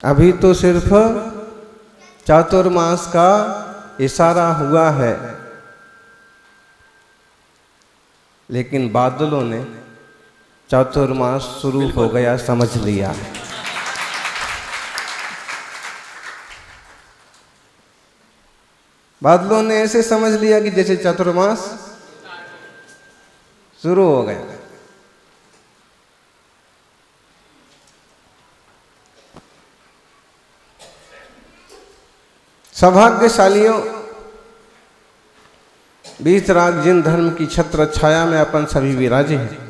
अभी तो सिर्फ चातुर्मास का इशारा हुआ है, लेकिन बादलों ने चातुर्मास शुरू हो गया समझ लिया। बादलों ने ऐसे समझ लिया कि जैसे चातुर्मास शुरू हो गया। सौभाग्यशालियों, वीतराग जिन धर्म की छत्र छाया में अपन सभी विराजे हैं,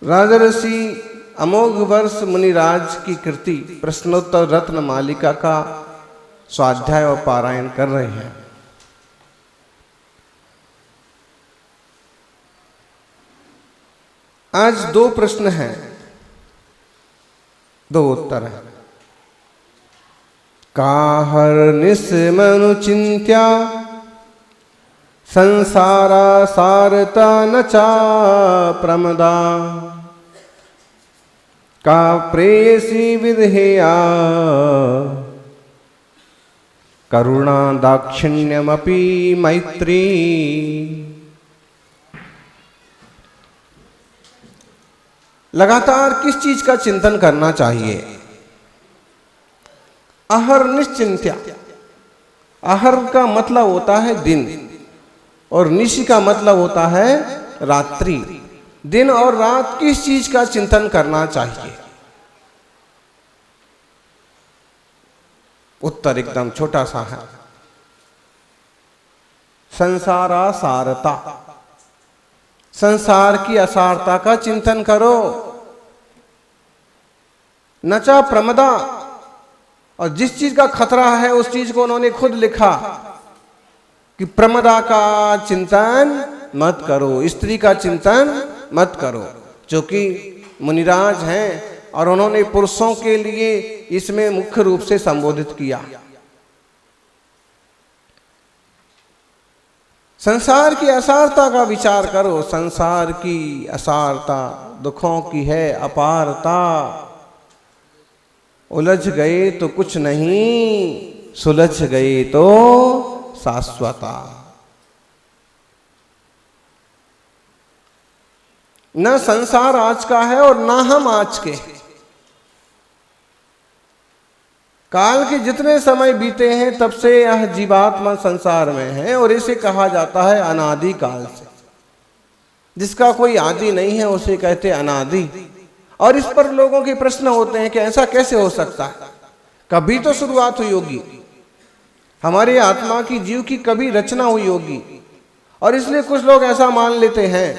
राजर्षि अमोघ वर्ष मुनिराज की कृति प्रश्नोत्तर रत्न मालिका का स्वाध्याय और पारायण कर रहे हैं। आज 2 प्रश्न हैं, 2 उत्तर हैं। काहर्निश मनु चिंत्या संसारा सारता न चा प्रमदा, का प्रेयसी विधेया करुणा दाक्षिण्यमपि मैत्री। लगातार किस चीज का चिंतन करना चाहिए? अहर निश्चिंत्या। अहर का मतलब होता है दिन और निशि का मतलब होता है रात्रि। दिन और रात किस चीज का चिंतन करना चाहिए? उत्तर एकदम छोटा सा है, संसारा सारता। संसार की असारता का चिंतन करो। नचा प्रमदा, और जिस चीज का खतरा है उस चीज को उन्होंने खुद लिखा कि प्रमदा का चिंतन मत करो, स्त्री का चिंतन मत करो, जो कि मुनिराज हैं और उन्होंने पुरुषों के लिए इसमें मुख्य रूप से संबोधित किया। संसार की असारता का विचार करो। संसार की असारता दुखों की है अपारता। उलझ गए तो कुछ नहीं, सुलझ गए तो शाश्वता। न संसार आज का है और ना हम आज के। काल के जितने समय बीते हैं तब से यह जीवात्मा संसार में है और इसे कहा जाता है अनादि काल से। जिसका कोई आदि नहीं है उसे कहते अनादि। और इस पर लोगों के प्रश्न होते हैं कि ऐसा कैसे हो सकता है? कभी तो शुरुआत हुई होगी, हमारे आत्मा की, जीव की कभी रचना हुई होगी। और इसलिए कुछ लोग ऐसा मान लेते हैं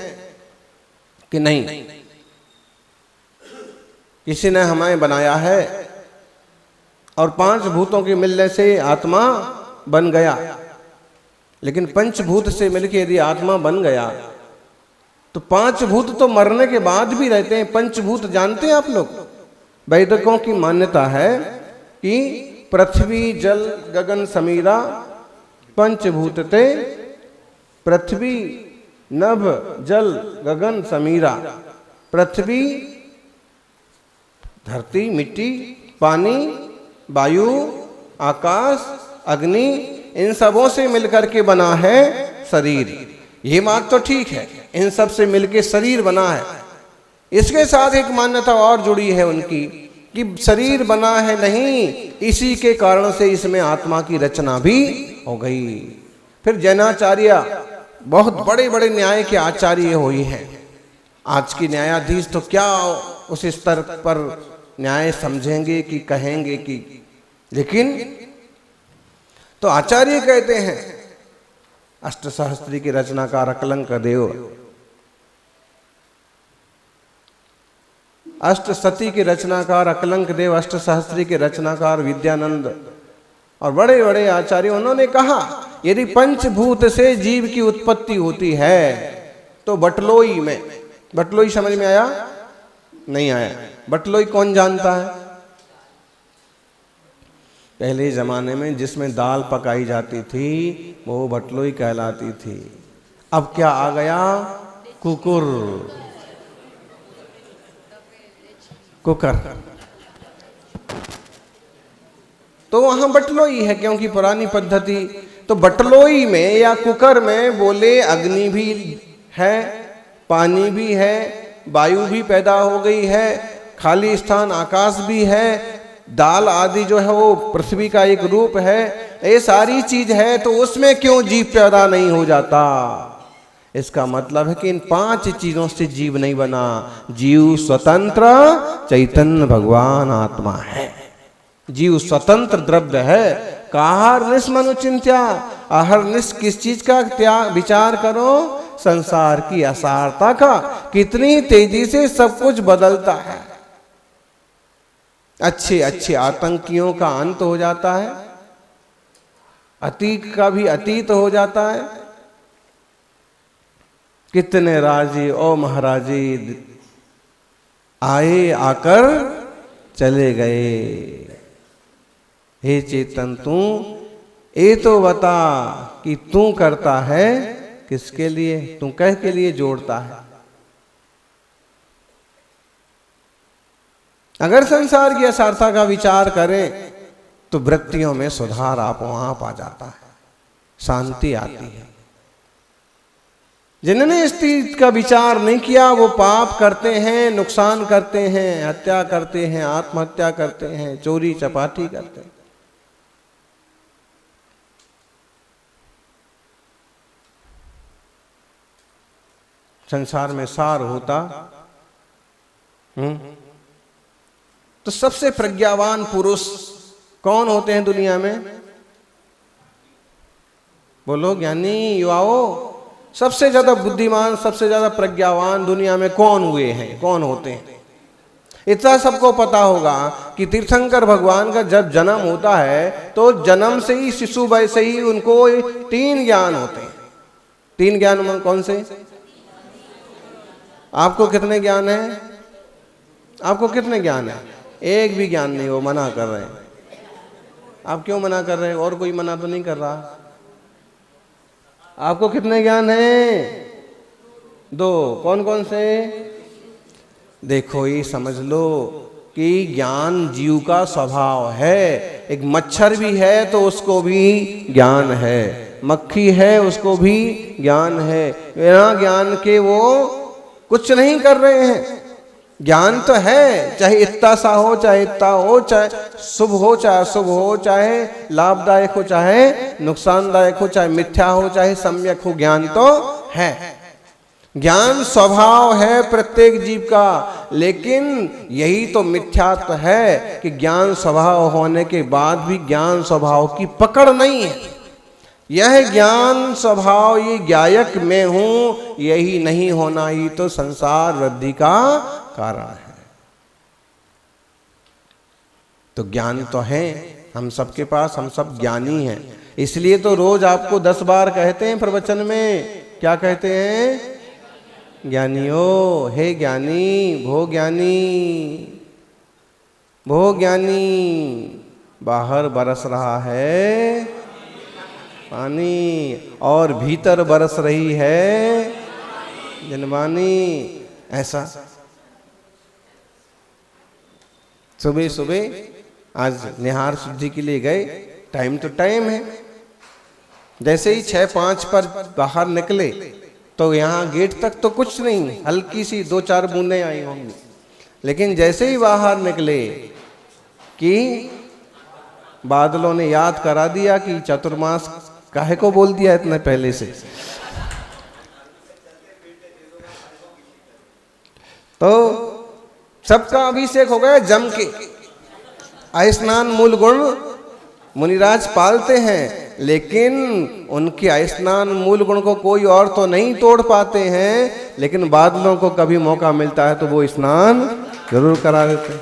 कि नहीं, किसी ने हमें बनाया है और 5 भूतों के मिलने से आत्मा बन गया। लेकिन पंचभूत से मिलकर यदि आत्मा बन गया तो 5 भूत तो मरने के बाद भी रहते हैं। पंचभूत जानते हैं आप लोग? वैदिकों की मान्यता है कि पृथ्वी जल गगन समीरा पंचभूतते, पृथ्वी नभ जल गगन समीरा। पृथ्वी, धरती, मिट्टी, पानी, वायु, आकाश, अग्नि, इन सबों से मिलकर के बना है शरीर। ये बात तो ठीक है, इन सब से मिलके शरीर बना है। इसके साथ एक मान्यता और जुड़ी है उनकी कि शरीर बना है नहीं, इसी के कारण से इसमें आत्मा की रचना भी हो गई। फिर जैनाचार्य बहुत बड़े बड़े न्याय के आचार्य हुए हैं। आज की न्यायाधीश तो क्या उस स्तर पर न्याय समझेंगे कि कहेंगे कि, लेकिन तो आचार्य कहते हैं, अष्टसहस्त्री की रचनाकार अकलंक देव, अष्टसती के रचनाकार अकलंक देव, अष्टसहस्त्री के रचनाकार विद्यानंद और बड़े बड़े आचार्य, उन्होंने कहा यदि पंचभूत से जीव की उत्पत्ति होती है तो बटलोई में, बटलोई समझ में आया? नहीं आया? बटलोई कौन जानता है? पहले ज़माने में जिसमें दाल पकाई जाती थी वो बटलोई कहलाती थी। अब क्या आ गया? Cooker, cooker. तो वहां बटलोई है क्योंकि पुरानी पद्धति। तो बटलोई में या कुकर में बोले अग्नि भी है, पानी भी है, वायु भी पैदा हो गई है, खाली स्थान आकाश भी है, दाल आदि जो है वो पृथ्वी का एक रूप है, ये सारी चीज है, तो उसमें क्यों जीव पैदा नहीं हो जाता? इसका मतलब है कि इन 5 चीजों से जीव नहीं बना। जीव स्वतंत्र चैतन्य भगवान आत्मा है। जीव स्वतंत्र द्रव्य है। काहर निस मनुचिंत्या, आहर निस किस चीज का त्याग विचार करो? संसार की असारता का। कितनी तेजी से सब कुछ बदलता है। अच्छे अच्छे आतंकियों का अंत हो जाता है, अतीत का भी अतीत हो जाता है। कितने राजे और महाराजे आए, आकर चले गए। हे चेतन तू ये तो बता कि तू करता है किसके लिए, तू कह के लिए जोड़ता है। अगर संसार की असारता का विचार करें तो वृत्तियों में सुधार आप वहां पा जाता है, शांति आती है। जिन्होंने इस चीज का विचार नहीं किया वो पाप करते हैं, नुकसान करते हैं, हत्या करते हैं, आत्महत्या करते हैं, चोरी चपाटी करते हैं। संसार में सार होता तो सबसे प्रज्ञावान पुरुष कौन होते हैं दुनिया में? बोलो ज्ञानी युवाओं, सबसे ज्यादा बुद्धिमान, सबसे ज्यादा प्रज्ञावान दुनिया में कौन हुए हैं, कौन होते हैं? इतना सबको पता होगा कि तीर्थंकर भगवान का जब जन्म होता है तो जन्म से ही शिशु वैसे ही उनको 3 ज्ञान होते हैं। 3 ज्ञान कौन से? आपको कितने ज्ञान है? आपको कितने ज्ञान है? एक भी ज्ञान नहीं। वो मना कर रहे हैं। आप क्यों मना कर रहे हैं? और कोई मना तो नहीं कर रहा। आपको कितने ज्ञान है? 2। कौन कौन से? देखो ये समझ लो कि ज्ञान जीव का स्वभाव है। एक मच्छर भी है तो उसको भी ज्ञान है, मक्खी है उसको भी ज्ञान है। बिना ज्ञान के वो कुछ नहीं कर रहे हैं। ज्ञान तो है, चाहे इतना सा हो, चाहे इतना हो, चाहे शुभ हो, चाहे अशुभ हो, चाहे लाभदायक हो, चाहे नुकसानदायक हो, चाहे मिथ्या हो, चाहे सम्यक हो, ज्ञान तो है। ज्ञान स्वभाव है प्रत्येक जीव का। लेकिन यही तो मिथ्यात्व है कि ज्ञान स्वभाव होने के बाद भी ज्ञान स्वभाव की पकड़ नहीं है। यह ज्ञान स्वभाव, ये ज्ञायक मैं हूं, यही नहीं होना ही तो संसार वृद्धि का कारण है। तो ज्ञान तो है हम सबके पास, हम सब ज्ञानी हैं। इसलिए तो रोज आपको 10 बार कहते हैं प्रवचन में, क्या कहते हैं? ज्ञानियों, हे ज्ञानी, भो ज्ञानी, भो ज्ञानी, बाहर बरस रहा है पानी और भीतर बरस रही है जनवानी। ऐसा सुबह सुबह आज निहार शुद्धि के लिए गए, टाइम तो टाइम है। जैसे ही 6-5 पर बाहर निकले तो यहाँ गेट तक तो कुछ नहीं, हल्की सी 2-4 बूंदें आई होंगी। लेकिन जैसे ही बाहर निकले कि बादलों ने याद करा दिया कि चतुर्मास काहे को बोल दिया इतने पहले से। तो सबका अभिषेक हो गया जम के। स्नान मूल गुण मुनिराज पालते हैं, लेकिन उनके स्नान मूल गुण को कोई और तो नहीं तोड़ पाते हैं। लेकिन बादलों को कभी मौका मिलता है तो वो स्नान जरूर करा देते हैं।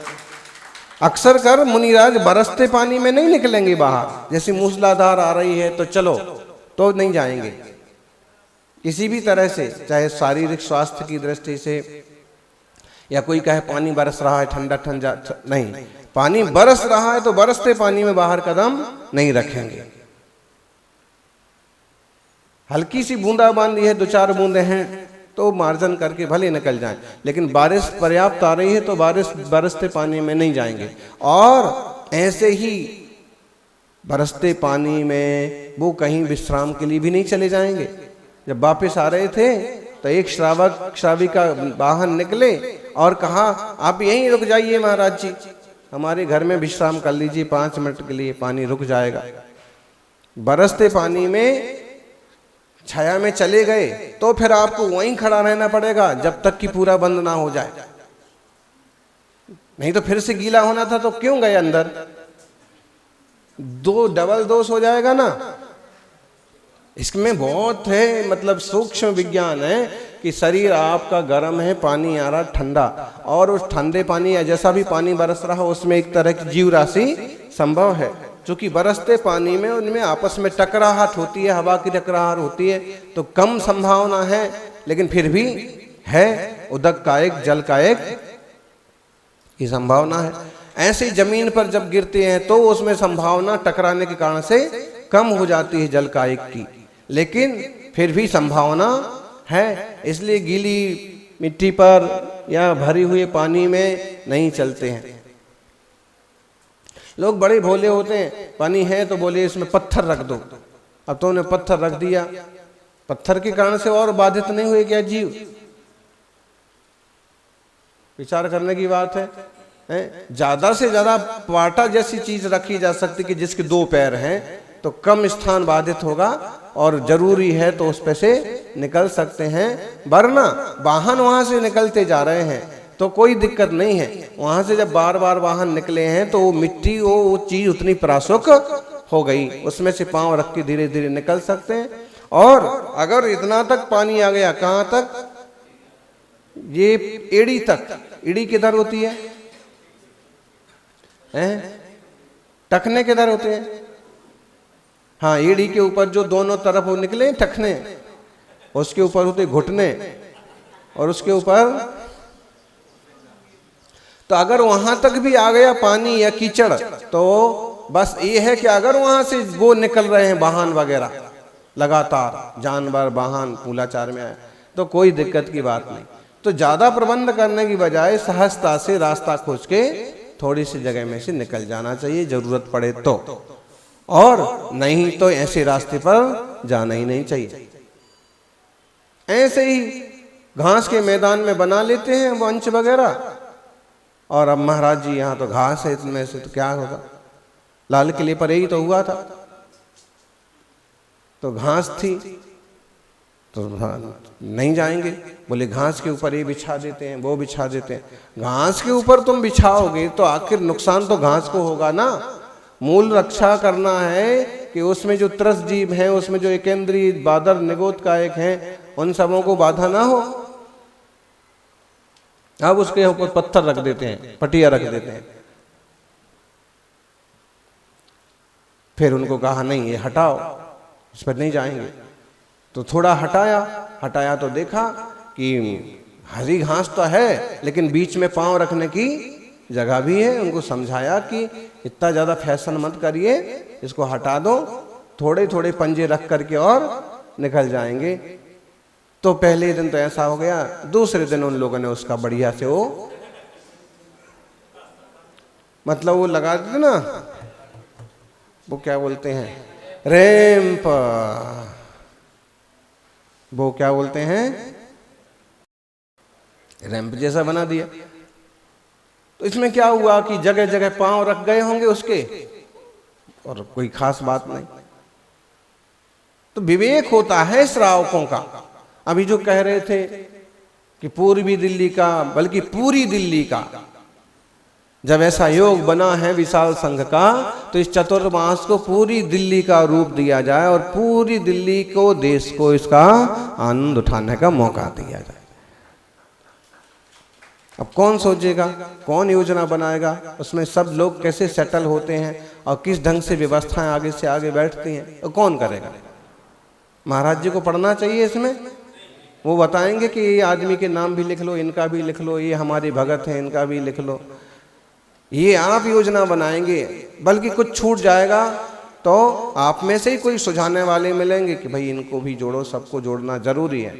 अक्सर कर मुनिराज बरसते पानी में नहीं निकलेंगे बाहर। जैसे मूसलाधार आ रही है तो चलो, तो नहीं जाएंगे। किसी भी तरह से, चाहे शारीरिक स्वास्थ्य की दृष्टि से या कोई कहे पानी बरस रहा है ठंडा ठंडा, नहीं, पानी बरस रहा है तो बरसते पानी में बाहर कदम नहीं रखेंगे। हल्की सी बूंदाबांदी है, 2-4 बूंदे हैं तो मार्जन करके भले निकल जाएं, लेकिन बारिश पर्याप्त आ रही है तो बारिश बरसते पानी में नहीं जाएंगे। और ऐसे ही बरसते पानी में वो कहीं विश्राम के लिए भी नहीं चले जाएंगे। जब वापस आ रहे थे तो एक श्रावक श्राविका वाहन निकले और कहा आप यहीं रुक जाइए महाराज जी, हमारे घर में विश्राम कर लीजिए, 5 मिनट के लिए पानी रुक जाएगा। बरसते पानी में छाया में चले गए तो फिर आपको वहीं खड़ा रहना पड़ेगा जब तक कि पूरा बंद ना हो जाए, नहीं तो फिर से गीला होना था तो क्यों गए अंदर, दो डबल दोष हो जाएगा ना। इसमें बहुत है, मतलब सूक्ष्म विज्ञान है कि शरीर आपका गर्म है, पानी आ रहा ठंडा, और उस ठंडे पानी या जैसा भी पानी बरस रहा उसमें एक तरह की जीव राशि संभव है, क्योंकि बरसते पानी में उनमें आपस में टकराहट होती है, हवा की टकराहट होती है, तो कम संभावना है, लेकिन फिर भी है उदक का एक जल का एक की संभावना है। ऐसे ही जमीन पर जब गिरते हैं तो उसमें संभावना टकराने के कारण से कम हो जाती है जल का एक की, लेकिन फिर भी संभावना है। इसलिए गीली मिट्टी पर या भरी हुए पानी में नहीं चलते हैं। लोग बड़े भोले होते हैं, पानी है तो बोले इसमें पत्थर रख दो, अब तो उन्हें पत्थर रख दिया, पत्थर के कारण से और बाधित नहीं हुए क्या जीव? विचार करने की बात है। ज्यादा से ज्यादा पाटा जैसी चीज रखी जा सकती कि जिसके 2 पैर हैं तो कम स्थान बाधित होगा, और जरूरी है तो उस पे से निकल सकते हैं, वरना वाहन वहां से निकलते जा रहे हैं तो कोई दिक्कत नहीं है। वहां से जब बार बार वाहन निकले हैं तो वो मिट्टी वो चीज उतनी प्रासुक हो गई, उसमें से पांव रख के धीरे धीरे निकल सकते हैं। और अगर इतना तक पानी आ गया, कहां तक, ये एड़ी तक, एड़ी किधर होती है, टखने किधर होते हैं, हाँ एड़ी के ऊपर जो दोनों तरफ वो निकले टखने, उसके ऊपर होते घुटने, और उसके ऊपर, तो अगर वहां तक भी आ गया पानी या कीचड़ तो बस ये है कि अगर वहां से वो निकल रहे हैं वाहन वगैरह लगातार, जानवर वाहन मूलाचार में आए तो कोई दिक्कत की बात नहीं। तो ज्यादा प्रबंध करने की बजाय सहजता से रास्ता खोज के थोड़ी सी जगह में से निकल जाना चाहिए जरूरत पड़े तो, और नहीं तो ऐसे रास्ते पर जाना ही नहीं चाहिए। ऐसे ही घास के मैदान में बना लेते हैं मंच वगैरह, और अब महाराज जी यहाँ तो घास है, इसमें से तो क्या होगा, लाल किले पर यही तो हुआ था, तो घास थी तो नहीं जाएंगे, बोले घास के ऊपर ये बिछा देते हैं वो बिछा देते हैं। घास के ऊपर तुम बिछाओगे तो आखिर नुकसान तो घास को होगा ना। मूल रक्षा करना है कि उसमें जो त्रस जीव हैं, उसमें जो एकेंद्रीय बादर निगोद का एक है, उन सबों को बाधा ना हो। अब उसके ऊपर पत्थर रख देते हैं, पटिया रख देते हैं, फिर उनको कहा नहीं ये हटाओ, इस पर नहीं जाएंगे। तो थोड़ा हटाया तो देखा कि हरी घास तो है लेकिन बीच में पांव रखने की जगह भी है। उनको समझाया कि इतना ज्यादा फैशन मत करिए, इसको हटा दो, थोड़े थोड़े पंजे रख करके और निकल जाएंगे। तो पहले दिन तो ऐसा हो गया, दूसरे दिन उन लोगों ने उसका बढ़िया से वो मतलब वो लगा देते ना, वो क्या बोलते हैं, रैंप, वो क्या बोलते हैं, रैंप जैसा बना दिया। तो इसमें क्या हुआ कि जगह जगह पांव रख गए होंगे उसके, और कोई खास बात नहीं। तो विवेक होता है श्रावकों का। अभी जो कह रहे थे कि पूर्वी दिल्ली का, बल्कि पूरी दिल्ली का जब ऐसा योग बना है विशाल संघ का, तो इस चतुर्मास को पूरी दिल्ली का रूप दिया जाए और पूरी दिल्ली को, देश को इसका आनंद उठाने का मौका दिया जाए। अब कौन सोचेगा, कौन योजना बनाएगा, उसमें सब लोग कैसे सेटल होते हैं और किस ढंग से व्यवस्थाएं आगे से आगे बैठती हैं, तो कौन करेगा? महाराज जी को पढ़ना चाहिए इसमें, वो बताएंगे कि ये आदमी के नाम भी लिख लो, इनका भी लिख लो, ये हमारे भगत हैं, इनका भी लिख लो। ये आप योजना बनाएंगे, बल्कि कुछ छूट जाएगा तो आप में से ही कोई सुझाने वाले मिलेंगे कि भाई इनको भी जोड़ो, सबको जोड़ना जरूरी है,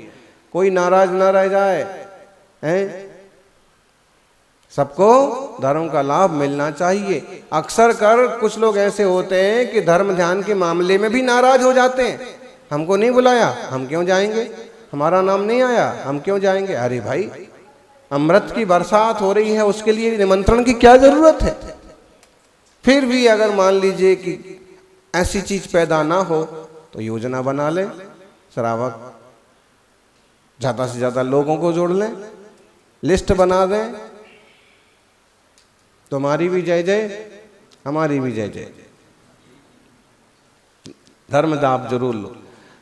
कोई नाराज ना रह जाए, हैं? सबको धर्म का लाभ मिलना चाहिए। अक्सर कर कुछ लोग ऐसे होते हैं कि धर्म ध्यान के मामले में भी नाराज हो जाते हैं। हमको नहीं बुलाया, हम क्यों जाएंगे, हमारा नाम नहीं आया, हम क्यों जाएंगे। अरे भाई, अमृत की बरसात हो रही है, उसके लिए निमंत्रण की क्या जरूरत है। फिर भी अगर मान लीजिए कि ऐसी चीज पैदा ना हो तो योजना बना लें, श्रावक ज्यादा से ज्यादा लोगों को जोड़ लें, लिस्ट बना दें, तुम्हारी भी जय जय, हमारी भी जय जय, धर्म दाप जरूर लो।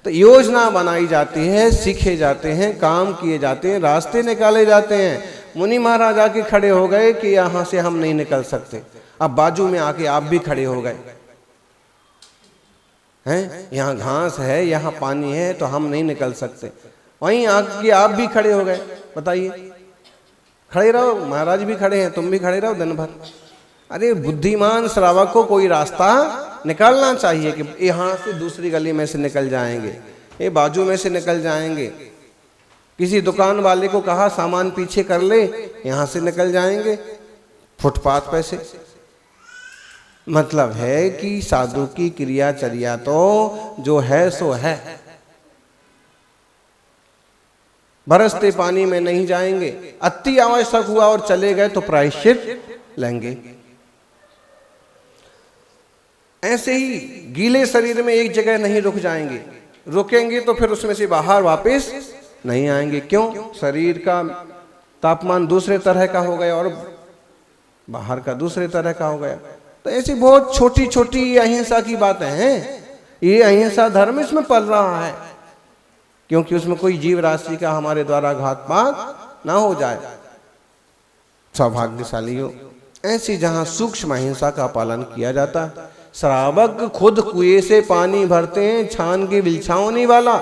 तो योजना बनाई जाती है, सीखे जाते हैं, काम किए जाते हैं, रास्ते निकाले जाते हैं। मुनि महाराज आके खड़े हो गए कि यहां से हम नहीं निकल सकते, अब बाजू में आके आप भी खड़े हो गए हैं, यहाँ घास है, यहाँ पानी है, तो हम नहीं निकल सकते। वहीं आके आप भी खड़े हो गए, बताइए, खड़े रहो, महाराज भी खड़े हैं, तुम भी खड़े रहो दिन भर। अरे बुद्धिमान श्रावक को कोई रास्ता निकालना चाहिए कि यहाँ से दूसरी गली में से निकल जाएंगे, ये बाजू में से निकल जाएंगे। किसी दुकान वाले को कहा सामान पीछे कर ले, यहाँ से निकल जाएंगे, फुटपाथ पे से। मतलब है कि साधु की क्रियाचर्या तो जो है सो है। बरसते पानी में नहीं जाएंगे, अति आवश्यक हुआ और चले गए तो प्रायश्चित लेंगे। ऐसे ही गीले शरीर में एक जगह नहीं रुक जाएंगे, रुकेंगे तो फिर उसमें से बाहर वापस नहीं आएंगे। क्यों? शरीर का तापमान दूसरे तरह का हो गया और बाहर का दूसरे तरह का हो गया। तो ऐसी बहुत छोटी छोटी अहिंसा की बातें हैं। ये अहिंसा धर्म इसमें पल रहा है, क्योंकि उसमें कोई जीव राशि का हमारे द्वारा घात पात ना हो जाए। सौभाग्यशाली हो ऐसी जहां सूक्ष्म अहिंसा का पालन किया जाता है। श्रावक खुद कुएं से पानी भरते हैं, छान के बिलछावनी वाला।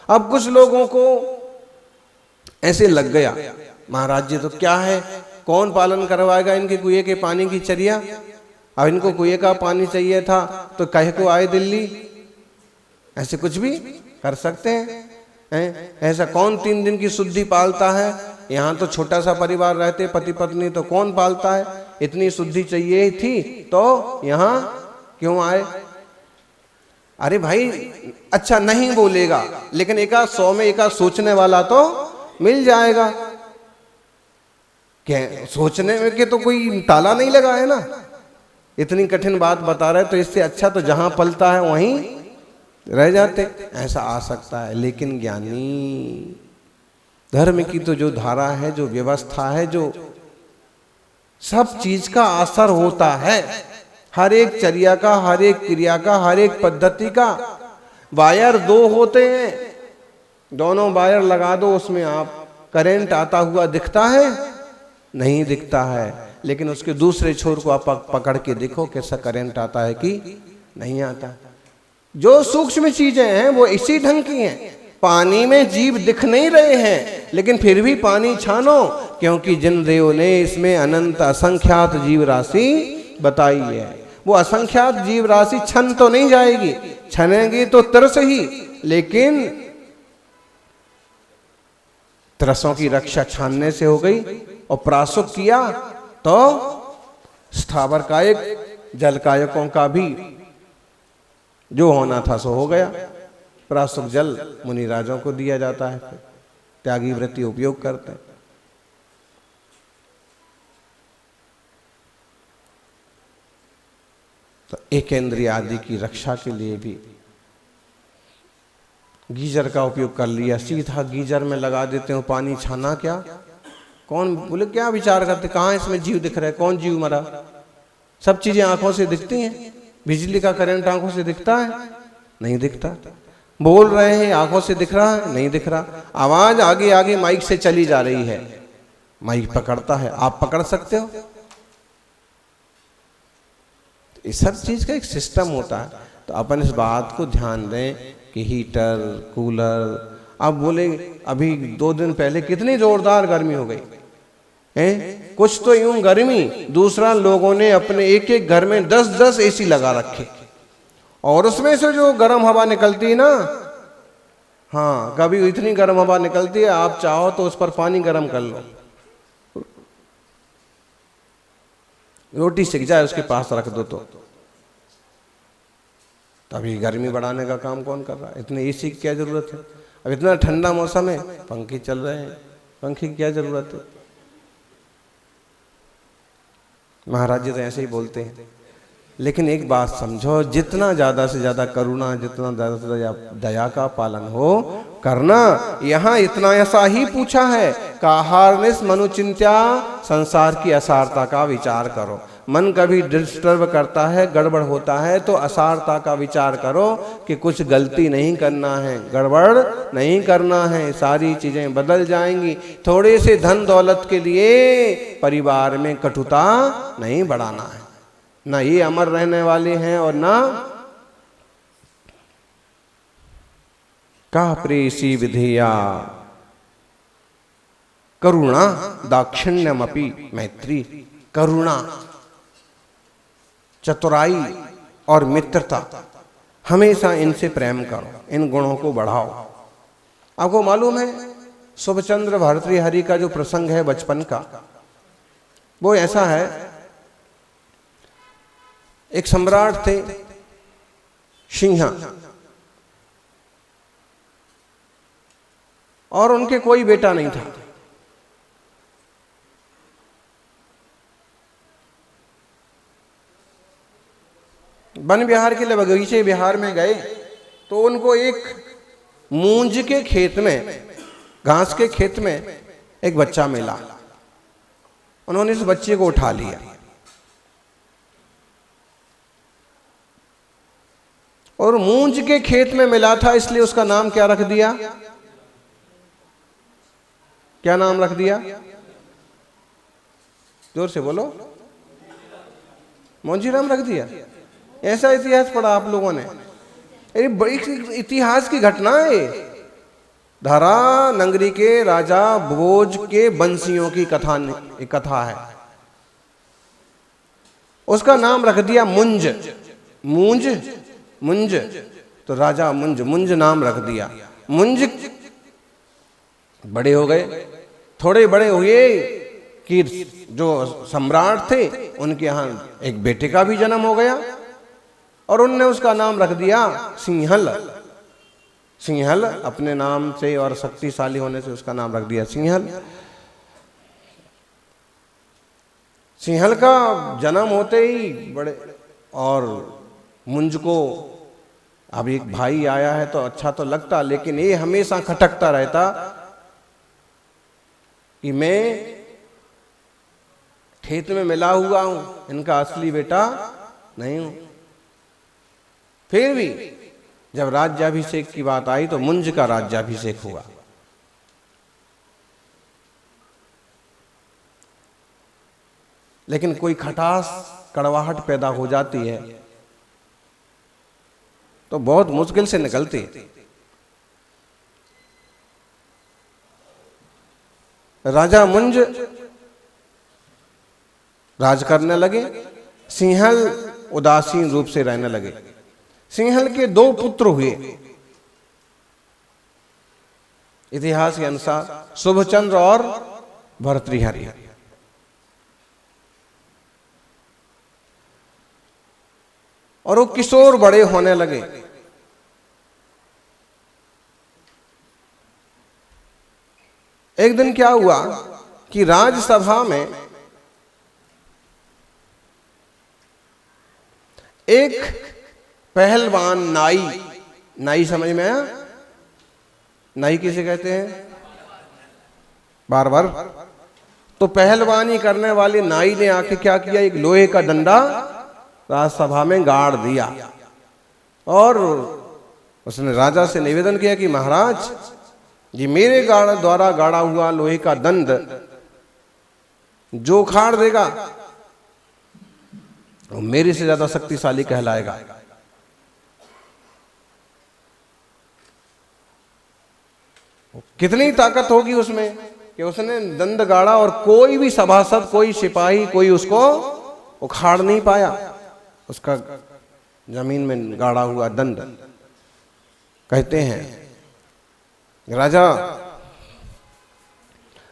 अब कुछ लोगों को ऐसे लग गया, महाराज जी तो क्या है, कौन पालन करवाएगा इनके कुएं के पानी की चर्या। अब इनको कुएं का पानी चाहिए था तो कहे को आए दिल्ली, ऐसे कुछ भी कर सकते हैं। ऐसा कौन 3 दिन की शुद्धि पालता है। यहाँ तो छोटा सा परिवार रहते, पति पत्नी, तो कौन पालता है। इतनी शुद्धि चाहिए थी तो यहाँ क्यों आए। अरे भाई, अच्छा नहीं बोलेगा, लेकिन एका 100 में एका सोचने वाला तो मिल जाएगा। क्या सोचने में के तो कोई ताला नहीं लगा है ना। इतनी कठिन बात बता रहे, तो इससे अच्छा तो जहां पलता है वहीं रह जाते। ऐसा आ सकता है, लेकिन ज्ञानी धर्म की तो जो धारा है, जो व्यवस्था है, जो सब चीज का असर होता है, हर एक चर्या का, हर एक क्रिया का, हर एक पद्धति का। वायर 2 होते हैं, दोनों वायर लगा दो, उसमें आप करंट आता हुआ दिखता है? नहीं दिखता है। लेकिन उसके दूसरे छोर को आप पकड़ के देखो कैसा करंट आता है कि नहीं आता। जो सूक्ष्म चीजें हैं वो इसी ढंग की हैं। पानी में जीव दिख नहीं रहे हैं, लेकिन फिर भी पानी छानो, क्योंकि जिन देव ने इसमें अनंत असंख्यात जीव राशि बताई है। वो असंख्यात जीव राशि छन तो नहीं जाएगी, छनेगी तो तरस ही, लेकिन तरसों की रक्षा छानने से हो गई। और प्रासुक किया तो स्थावर कायक, जल कायकों का भी जो होना था सो हो गया। प्रासुक जल मुनि राजों को दिया जाता है, त्यागी वृत्ति उपयोग करते हैं। तो एक इंद्रिय आदि की रक्षा के लिए भी गीजर का उपयोग कर लिया, सीधा गीजर में लगा देते हो पानी छाना। क्या कौन बोले, क्या विचार करते, कहाँ इसमें जीव दिख रहा है, कौन जीव मरा। सब चीजें आंखों से दिखती हैं। बिजली का करंट आंखों से दिखता है? नहीं दिखता। बोल रहे हैं, आंखों से दिख रहा है? नहीं दिख रहा। आवाज आगे आगे माइक से चली जा रही है, माइक पकड़ता है, आप पकड़ सकते हो। इस सब चीज का एक सिस्टम होता है। तो अपन इस बात को ध्यान दें कि हीटर, कूलर अब बोले अभी 2 दिन पहले कितनी जोरदार गर्मी हो गई है, कुछ तो यूं गर्मी, दूसरा लोगों ने अपने एक एक घर में 10-10 एसी लगा रखे और उसमें से जो गर्म हवा निकलती है ना, हाँ कभी इतनी गर्म हवा निकलती है आप चाहो तो उस पर पानी गर्म कर लो, रोटी सिक जाए उसके पास रख दो तो तभी गर्मी बढ़ाने का काम कौन कर रहा है? इतने एसी की क्या जरूरत है? अब इतना ठंडा मौसम है पंखे चल रहे हैं, पंखे की क्या जरूरत है? महाराज जी तो ऐसे ही बोलते हैं। लेकिन एक बात समझो, जितना ज्यादा से ज्यादा करुणा, जितना ज्यादा से ज्यादा दया का पालन हो करना। यहाँ इतना ऐसा ही पूछा है, काहारनिस मनुचिंत्या, संसार की असारता का विचार करो। मन कभी डिस्टर्ब करता है, गड़बड़ होता है तो असारता का विचार करो कि कुछ गलती नहीं करना है, गड़बड़ नहीं करना है, सारी चीजें बदल जाएंगी। थोड़े से धन दौलत के लिए परिवार में कटुता नहीं बढ़ाना है, ना ये अमर रहने वाले हैं और ना का प्रेसी विधेया करुणा दाक्षिण्यमपि मैत्री। करुणा, चतुराई और मित्रता, हमेशा इनसे प्रेम करो, इन गुणों को बढ़ाओ। आपको मालूम है शुभचंद्र भर्तृहरि का जो प्रसंग है बचपन का, वो ऐसा है, एक सम्राट थे सिंह और उनके कोई बेटा नहीं था। वन विहार के लिए बगीचे विहार में गए तो उनको एक मूंज के खेत में, घास के खेत में एक बच्चा मिला। उन्होंने इस बच्चे को उठा लिया और मूंज के खेत में मिला था इसलिए उसका नाम क्या रख दिया? क्या नाम रख दिया? जोर से बोलो। मोंजीराम रख दिया। ऐसा इतिहास पढ़ा आप लोगों ने? अरे बड़ी इतिहास की घटना है। धरा नगरी के राजा भोज के बंसियों की कथा है। उसका नाम रख दिया मुंज। मूंज, मुंज, तो राजा मुंज, मुंज नाम रख दिया। मुंज बड़े हो गए, थोड़े बड़े हुए कि जो सम्राट थे उनके यहाँ एक बेटे का भी जन्म हो गया और उनने उसका नाम रख दिया सिंहल। सिंहल अपने नाम से और शक्तिशाली होने से उसका नाम रख दिया सिंहल। सिंहल का जन्म होते ही बड़े, और मुंज को अब एक भाई आया है तो अच्छा तो लगता, लेकिन ये हमेशा खटकता रहता कि मैं खेत में मिला हुआ हूं, इनका असली बेटा नहीं हूं। फिर भी जब राज्याभिषेक की बात आई तो मुंज का राज्याभिषेक हुआ। लेकिन कोई खटास, कड़वाहट पैदा हो जाती है तो बहुत मुश्किल से निकलती है। राजा मुंज राज करने लगे, सिंहल उदासीन रूप से रहने लगे। सिंहल के 2 पुत्र हुए इतिहास के अनुसार, शुभचंद्र और भर्तृहरि। और वो किशोर बड़े होने लगे। एक दिन क्या हुआ कि राजसभा में एक पहलवान नाई, नाई समझ में आया? नाई किसे कहते हैं? बार्बर। तो पहलवानी करने वाले नाई ने आके क्या किया, एक लोहे का डंडा राजसभा में गाड़ दिया और उसने राजा से निवेदन किया कि महाराज जी, मेरे द्वारा गाड़ा हुआ लोहे का दंड जो उखाड़ देगा वो मेरे से ज्यादा शक्तिशाली कहलाएगा। कितनी ताकत होगी उसमें कि उसने दंड गाड़ा और कोई भी सभासद, कोई सिपाही, कोई उसको उखाड़ नहीं पाया, उसका जमीन में गाड़ा हुआ दंड। कहते हैं राजा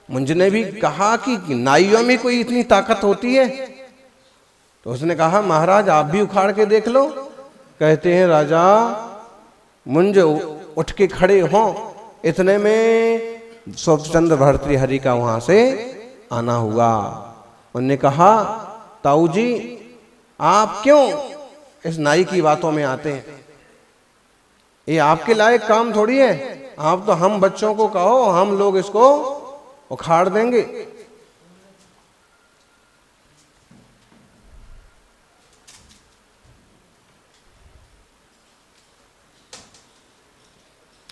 मुंज ने भी कहा कि नाइयों में कोई इतनी ताकत होती है? तो उसने कहा महाराज आप भी उखाड़ के देख लो। कहते हैं राजा मुंज उठ के खड़े हों, इतने में स्वचंद्र भर्तृहरि का वहां से आना हुआ। उन्होंने कहा ताऊ जी आप क्यों इस नाई की बातों में आते हैं? ये आपके लायक काम थोड़ी है। आप तो हम बच्चों को कहो, हम लोग इसको उखाड़ देंगे।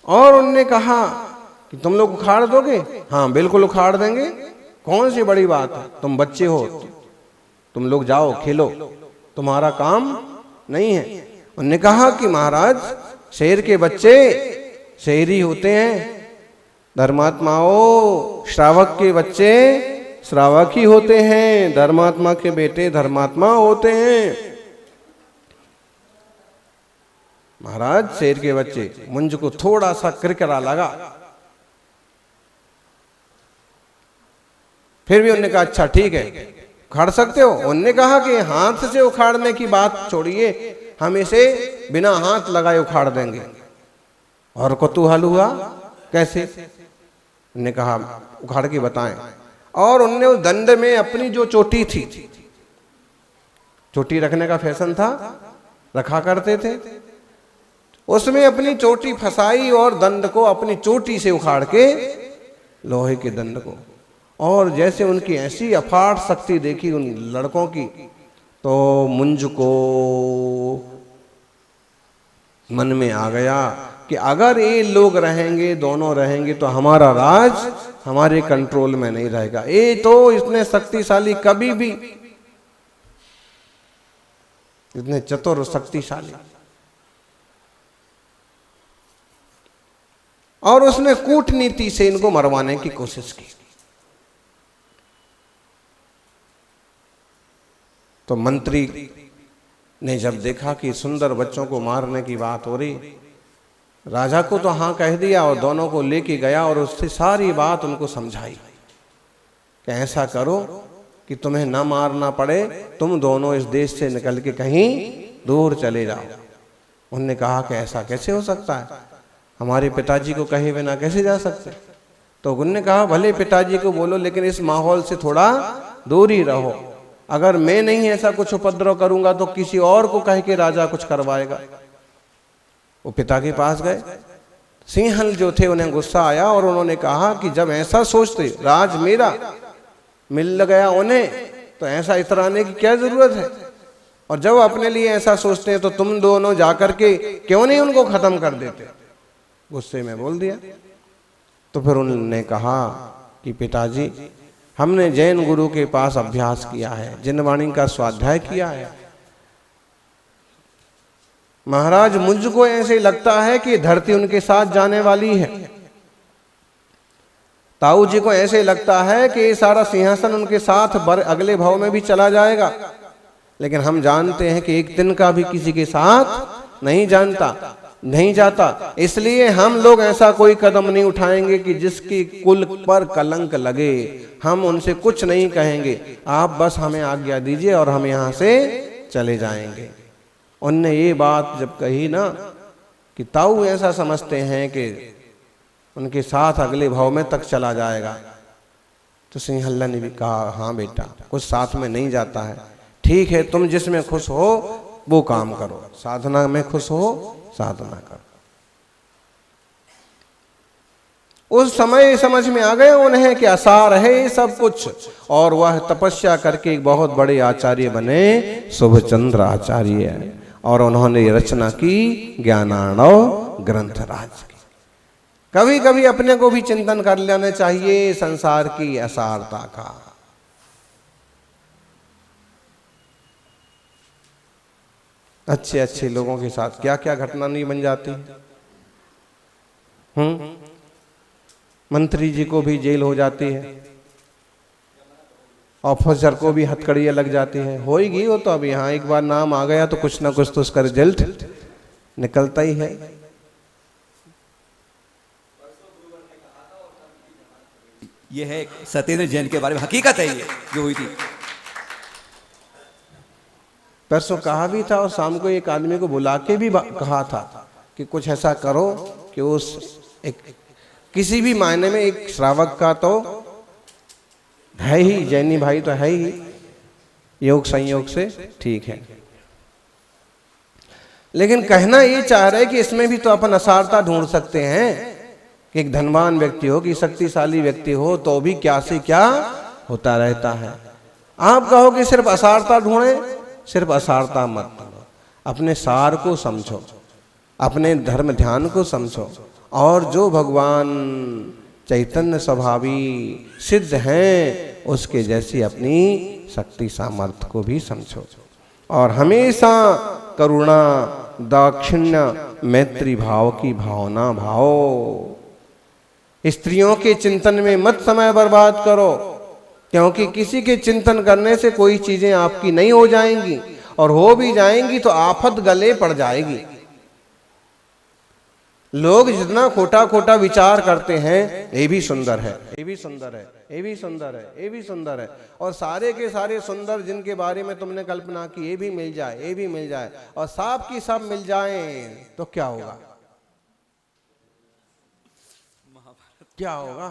और उनने कहा कि तुम लोग उखाड़ दोगे? हाँ बिल्कुल उखाड़ देंगे, कौन सी बड़ी बात है, तुम बच्चे हो, तुम लोग जाओ खेलो, तुम्हारा काम नहीं है। उन्होंने कहा कि महाराज शेर के बच्चे शेर ही होते हैं, धर्मात्माओं श्रावक के बच्चे श्रावक ही होते हैं, धर्मात्मा के बेटे धर्मात्मा होते हैं। महाराज शेर के बच्चे, मुंज को थोड़ा सा किरकिरा लगा, फिर भी उन्होंने कहा अच्छा ठीक है उखाड़ सकते हो। उन्होंने कहा कि हाथ से उखाड़ने की बात छोड़िए, हम इसे बिना हाथ लगाए उखाड़ देंगे। और कौतूहल हुआ कैसे? उन्होंने कहा उखाड़ के बताएं। और उनने उस दंड में अपनी जो चोटी थी, चोटी रखने का फैशन था, रखा करते थे, उसमें अपनी चोटी फंसाई और दंड को अपनी चोटी से उखाड़ के, लोहे के दंड को। और जैसे उनकी ऐसी अफाट शक्ति देखी उन लड़कों की, तो मुंज को मन में आ गया कि अगर ये लोग रहेंगे, दोनों रहेंगे, तो हमारा राज हमारे कंट्रोल में नहीं रहेगा। ये तो इतने शक्तिशाली, कभी भी इतने चतुर और शक्तिशाली। और उसने कूटनीति से इनको मरवाने की कोशिश की। तो मंत्री ने जब देखा कि सुंदर बच्चों को मारने की बात हो रही, राजा को तो हाँ कह दिया और दोनों को लेके गया और उससे सारी बात उनको समझाई कि ऐसा करो कि तुम्हें न मारना पड़े, तुम दोनों इस देश से निकल के कहीं दूर चले जाओ। उन्होंने कहा कि ऐसा कैसे हो सकता है, हमारे पिताजी को कहे बिना कैसे जा सकते? तो उन्होंने कहा भले पिताजी को बोलो, लेकिन इस माहौल से थोड़ा दूर ही रहो। अगर मैं नहीं ऐसा कुछ उपद्रव करूंगा तो किसी और को कह के राजा कुछ करवाएगा। वो पिता के पास गए, सिंहल जो थे उन्हें गुस्सा आया और उन्होंने कहा कि जब ऐसा सोचते, राज मेरा मिल गया उन्हें, तो ऐसा इतराने की क्या जरूरत है? और जब अपने लिए ऐसा सोचते हैं तो तुम दोनों जाकर के क्यों नहीं उनको खत्म कर देते? गुस्से में बोल दिया। तो फिर उन्होंने कहा कि पिताजी हमने जैन गुरु के पास अभ्यास किया है, जिनवाणी का स्वाध्याय किया है। महाराज मुझको ऐसे लगता है कि धरती उनके साथ जाने वाली है। ताऊ जी को ऐसे लगता है कि ये सारा सिंहासन उनके साथ अगले भाव में भी चला जाएगा। लेकिन हम जानते हैं कि एक दिन का भी किसी के साथ नहीं जाता। इसलिए हम लोग ऐसा कोई कदम नहीं उठाएंगे कि जिसकी कुल पर कलंक लगे। हम उनसे कुछ नहीं कहेंगे, आप बस हमें आज्ञा दीजिए और हम यहाँ से चले जाएंगे। उनने ये बात जब कही ना कि ताऊ ऐसा समझते हैं कि उनके साथ अगले भाव में तक चला जाएगा, तो सिंहल्ला ने भी कहा हाँ बेटा, कुछ साथ में नहीं जाता है। ठीक है, तुम जिसमें खुश हो वो काम करो, साधना में खुश हो साधना करो। उस समय समझ में आ गया उन्हें कि असार है ये सब कुछ, और वह तपस्या करके एक बहुत बड़े आचार्य बने, शुभचंद्र आचार्य। और उन्होंने रचना की ज्ञानार्णव ग्रंथराज की। कभी कभी अपने को भी चिंतन कर लेना चाहिए संसार की असारता का। अच्छे अच्छे लोगों के साथ क्या क्या घटना नहीं बन जाती। मंत्री जी को भी जेल हो जाती है, ऑफिसर को भी हथकड़ियाँ लग जाती हैं, होएगी वो तो। अब यहाँ एक बार नाम आ गया तो कुछ ना कुछ तो उसका रिजल्ट निकलता ही है। ये है सत्येंद्र जैन के बारे में, हकीकत है ये जो हुई थी। परसों कहा भी था और शाम को एक आदमी को बुला के भी कहा था कि कुछ ऐसा करो कि उस किसी भी मायने में एक श्रावक का तो है ही, जैनी भाई तो है ही, योग संयोग से ठीक है। लेकिन कहना ये चाह रहे कि इसमें भी तो अपन असारता ढूंढ सकते हैं कि एक धनवान व्यक्ति हो कि शक्तिशाली व्यक्ति हो तो भी क्या से क्या होता रहता है। आप कहो कि सिर्फ असारता ढूंढे, सिर्फ असारता मत ढूंढो, अपने सार को समझो, अपने धर्म ध्यान को समझो, और जो भगवान चैतन्य स्वभावी सिद्ध हैं उसके जैसी अपनी शक्ति सामर्थ्य को भी समझो। और हमेशा करुणा, दाक्षिण्य, मैत्री भाव की भावना भाओ। स्त्रियों के चिंतन में मत समय बर्बाद करो, क्योंकि किसी के चिंतन करने से कोई चीजें आपकी नहीं हो जाएंगी, और हो भी जाएंगी तो आफत गले पड़ जाएगी। लोग जितना खोटा खोटा विचार करते हैं, ये भी सुंदर है, ये भी सुंदर है, ये भी सुंदर है, ये भी सुंदर है, और सारे के सारे सुंदर जिनके बारे में तुमने कल्पना की ये भी मिल जाए, ये भी मिल जाए, और सब की सब मिल जाए तो क्या होगा? क्या होगा?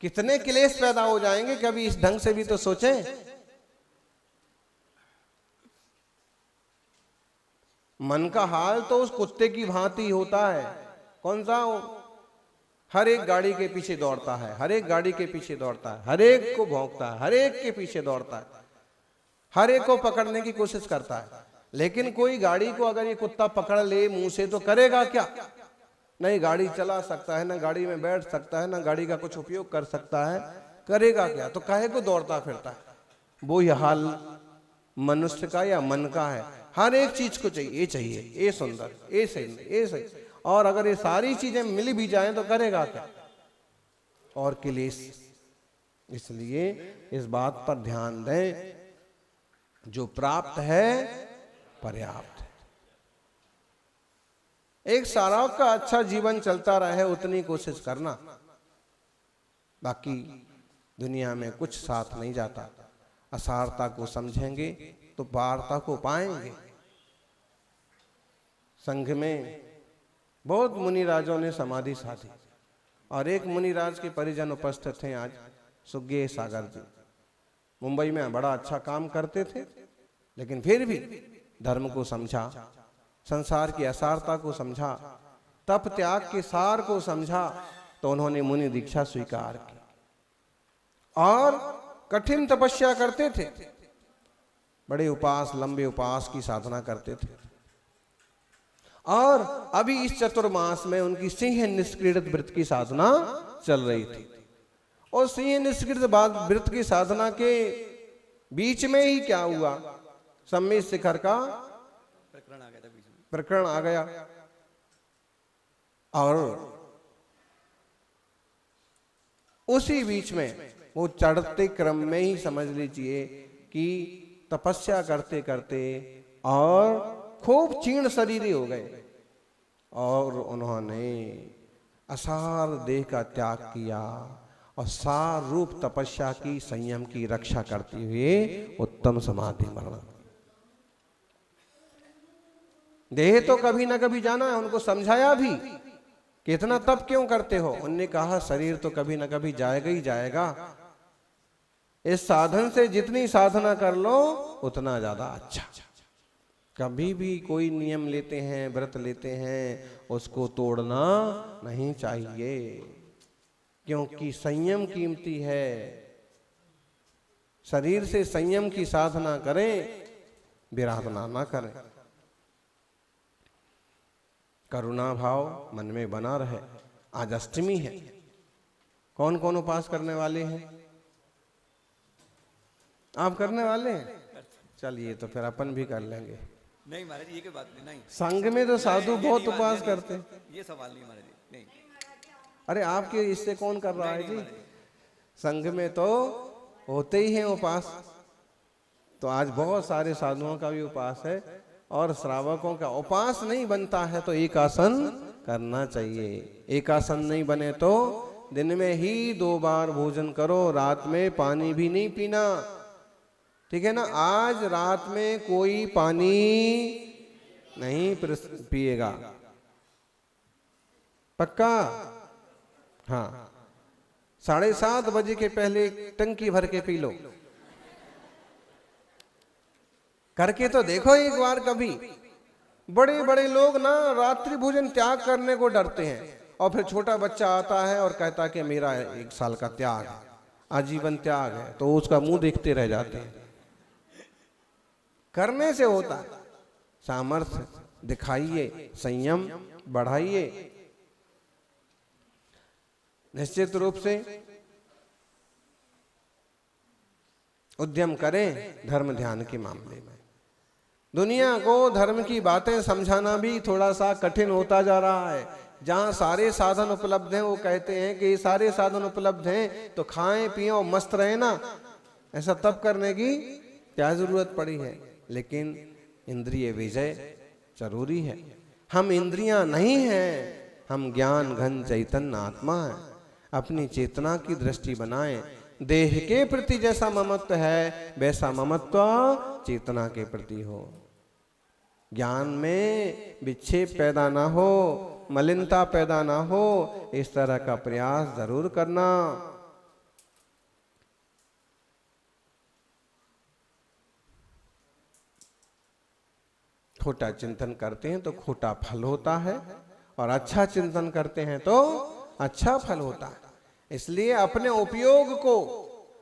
कितने क्लेश पैदा हो जाएंगे, कभी इस ढंग से भी तो सोचें। मन का हाल तो उस कुत्ते की भांति होता है। कौन सा? हर एक गाड़ी के पीछे दौड़ता है, हर एक गाड़ी के पीछे दौड़ता है, हर एक को भौंकता है, हर एक के पीछे दौड़ता है, हर एक को पकड़ने की कोशिश करता है। लेकिन कोई गाड़ी को अगर ये कुत्ता पकड़ ले मुंह से तो करेगा क्या? नहीं गाड़ी चला सकता है, ना गाड़ी में बैठ सकता है, ना गाड़ी का कुछ उपयोग कर सकता है, करेगा क्या? तो काहे को दौड़ता फिरता है? वो यह हाल मनुष्य का या मन का है। हर एक चीज को चाहिए, ये चाहिए, ये सुंदर, ये सही, ये सही, और अगर ये सारी चीजें मिल भी जाएं तो करेगा क्या? और क्लेश। इसलिए इस बात पर ध्यान दें, जो प्राप्त है पर्याप्त है। एक सारा का अच्छा जीवन चलता रहे उतनी कोशिश करना, बाकी दुनिया में कुछ साथ नहीं जाता। असारता को समझेंगे तो पारता को पाएंगे। संघ में बहुत मुनिराजों ने समाधि साधी, और एक मुनिराज के परिजन उपस्थित हैं आज, सुज्ञेय सागर जी। मुंबई में बड़ा अच्छा काम करते थे, लेकिन फिर भी धर्म को समझा, संसार की असारता को समझा, तप त्याग के सार को समझा, तो उन्होंने मुनि दीक्षा स्वीकार की और कठिन तपस्या करते थे। बड़े उपास, लंबे उपास की साधना करते थे। और अभी इस चतुर्मास में उनकी सिंह निष्क्रीडित व्रत की साधना चल रही थी, और सिंह निष्क्रीडित व्रत की साधना के बीच में ही क्या हुआ? सम्मित शिखर का प्रकरण आ गया, और उसी बीच में वो चढ़ते क्रम में ही समझ लीजिए कि तपस्या करते करते और खूब चीर्ण शरीरी हो गए, और उन्होंने असार देह का त्याग किया और सार रूप तपस्या की, संयम की रक्षा करते हुए उत्तम समाधि मरण। देह तो कभी ना कभी जाना है। उनको समझाया भी कि इतना तप क्यों करते हो? उनने कहा शरीर तो कभी ना कभी जाएगा ही जाएगा। इस साधन से जितनी साधना कर लो उतना ज्यादा अच्छा। कभी भी कोई नियम लेते हैं, व्रत लेते हैं, उसको तोड़ना नहीं चाहिए, क्योंकि संयम कीमती है। शरीर से संयम की साधना करें, विराधना ना करें। करुणा भाव मन में बना रहे। आज अष्टमी है, कौन कौन उपास करने वाले हैं? आप करने वाले हैं? चलिए तो फिर अपन भी कर लेंगे। नहीं महाराज, ये कोई बात नहीं। संघ में तो साधु बहुत उपास करते हैं। ये सवाल नहीं महाराज, नहीं। अरे आपके इससे कौन कर रहा है जी? संघ में तो होते ही हैं उपास। तो आज बहुत सारे साधुओं का भी उपास है और श्रावकों का उपास नहीं बनता है तो एक आसन करना चाहिए। एक आसन नहीं बने तो दिन में ही 2 बार भोजन करो, रात में पानी भी नहीं पीना, ठीक है ना। आज रात में कोई पानी नहीं पिएगा, पक्का? हाँ, 7:30 बजे के पहले टंकी भर के पी लो। करके तो देखो एक बार कभी। बड़े बड़े लोग ना रात्रि भोजन त्याग करने को डरते हैं और फिर छोटा बच्चा आता है और कहता कि मेरा 1 साल का त्याग है, आजीवन त्याग है, तो उसका मुंह देखते रह जाते हैं। करने से होता है। सामर्थ्य दिखाइए, संयम बढ़ाइए। निश्चित रूप से उद्यम करें धर्म ध्यान के मामले में। दुनिया को धर्म की बातें समझाना भी थोड़ा सा कठिन होता जा रहा है। जहाँ सारे साधन उपलब्ध हैं वो कहते हैं कि सारे साधन उपलब्ध हैं तो खाएं पिएं और मस्त रहें ना। ऐसा तब करने की क्या जरूरत पड़ी है? लेकिन इंद्रिय विजय जरूरी है। हम इंद्रियां नहीं हैं, हम ज्ञान घन चैतन्य आत्मा है। अपनी चेतना की दृष्टि बनाएं। देह के प्रति जैसा ममत्व है वैसा ममत्व चेतना के प्रति हो। ज्ञान में विक्षेप पैदा ना हो, मलिनता पैदा ना हो, इस तरह का प्रयास जरूर करना। खोटा चिंतन करते हैं तो खोटा फल होता है और अच्छा चिंतन करते हैं तो अच्छा फल होता है। इसलिए अपने उपयोग को,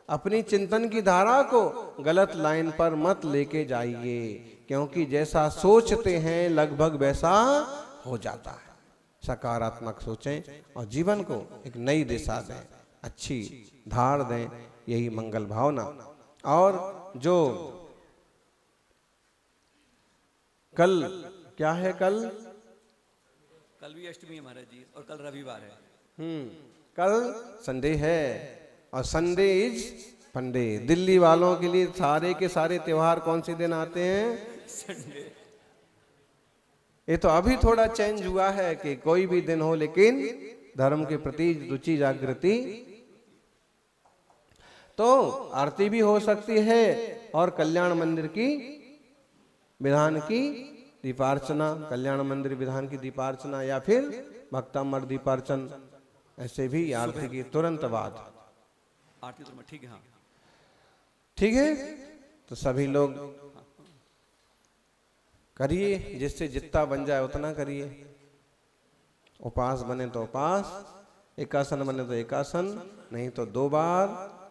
अपनी चिंतन की धारा को गलत लाइन पर मत लेके जाइए, क्योंकि जैसा सोचते हैं लगभग वैसा हो जाता है। सकारात्मक सोचें और जीवन को एक नई दिशा दें, अच्छी धार दें, यही मंगल भावना। और जो कल क्या है? कल भी अष्टमी है महाराज जी, और कल रविवार है। कल संडे है और संडे इज फंडे। दिल्ली वालों के लिए सारे के सारे त्योहार कौन से दिन आते हैं? संडे। ये तो अभी थोड़ा चेंज हुआ है कि कोई भी दिन हो, लेकिन धर्म के प्रति रुचि जागृति। तो आरती भी हो सकती है और कल्याण मंदिर की विधान की दीपार्चना, कल्याण मंदिर विधान की दीपार्चना या फिर भक्तामर दीपार्चन, ऐसे भी आरती के तुरंत बाद आरती तो ठीक है। हाँ ठीक है। तो सभी लोग करिए, जिससे जितना बन जाए उतना करिए। उपास बने तो उपास, एकासन बने तो एकासन, नहीं तो 2 बार,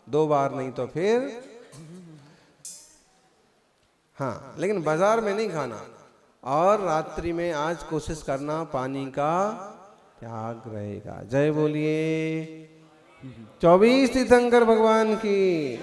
2 बार नहीं तो फिर हाँ, लेकिन बाजार में नहीं खाना। और रात्रि में आज कोशिश करना पानी का त्याग रहेगा। जय बोलिए 24 तीर्थंकर भगवान की।